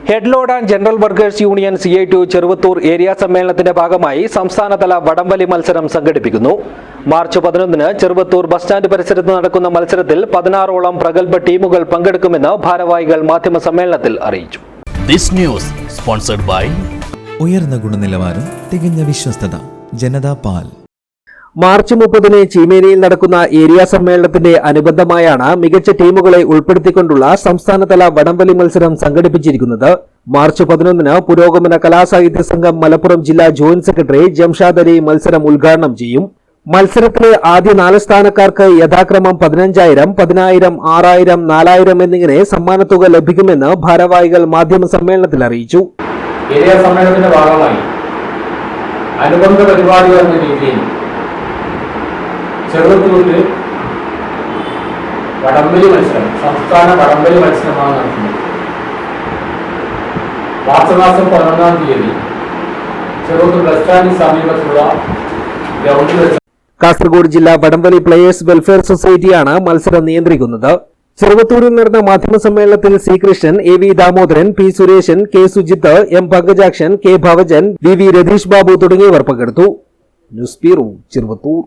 Head load and general workers union CI2 Cheruvathur area സമ്മേളനത്തിന്റെ ഭാഗമായി സംസ്ഥാനതല വടംവലി മത്സരം സംഘടിപ്പിക്കുന്നു. മാർച്ച് 11-ന് ചെറുവത്തൂർ ബസ് സ്റ്റാൻഡ് പരിസരത്ത് നടക്കുന്ന മത്സരത്തിൽ 16ഓളം പ്രഗത്ഭ ടീമുകൾ പങ്കെടുക്കുമെന്ന് ഭാരവാഹികൾ മാധ്യമ സമ്മേളനത്തിൽ അറിയിച്ചു. ഉയർന്ന ഗുണനിലവാരം, തികഞ്ഞ വിശ്വസ്തത, ജനതാ പാൽ. മാർച്ച് 30-ന് ചീമേനിയിൽ നടക്കുന്ന ഏരിയ സമ്മേളനത്തിന്റെ അനുബന്ധമായാണ് മികച്ച ടീമുകളെ ഉൾപ്പെടുത്തിക്കൊണ്ടുള്ള സംസ്ഥാനതല വടംവലി മത്സരം സംഘടിപ്പിച്ചിരിക്കുന്നത്. മാർച്ച് 11-ന് പുരോഗമന കലാസാഹിത്യ സംഘം മലപ്പുറം ജില്ലാ ജോയിന്റ് സെക്രട്ടറി ജംഷാദ് അലി മത്സരം ഉദ്ഘാടനം ചെയ്യും. മത്സരത്തിലെ ആദ്യ 4 സ്ഥാനക്കാർക്ക് യഥാക്രമം 15,000, 10,000, 6,000, 4,000 എന്നിങ്ങനെ സമ്മാനത്തുക ലഭിക്കുമെന്ന് ഭാരവാഹികൾ മാധ്യമ സമ്മേളനത്തിൽ അറിയിച്ചു. ഏരിയ സമ്മേളനത്തിന്റെ ഭാഗമായി അനുബന്ധ പരിപാടികൾ എന്ന രീതിയിൽ ചെറുവത്തൂരിൽ വടംവലി മത്സരം, സംസ്ഥാന വടംവലി മത്സരമാണ് നടത്തുന്നത്. മാർച്ച് 11 ചെറുവത്തൂർ ബസ് സ്റ്റാൻഡിന് സമീപത്തുള്ള ഗ്രൗണ്ടിൽ വെച്ച് കാസർഗോഡ് ജില്ലാ വടംവലി പ്ലേയേഴ്സ് വെൽഫെയർ സൊസൈറ്റിയാണ് മത്സരം നിയന്ത്രിക്കുന്നത്. ചെറുവത്തൂരിൽ നടന്ന മാധ്യമ സമ്മേളനത്തിൽ C. Krishnan, AV Damodaran, P. Sureshan, K. Sujith, M. Pankajakshan, K. Bhavajan, VV Ratheesh Babu തുടങ്ങിയവർ പങ്കെടുത്തു. News bureau, Cheruvathur.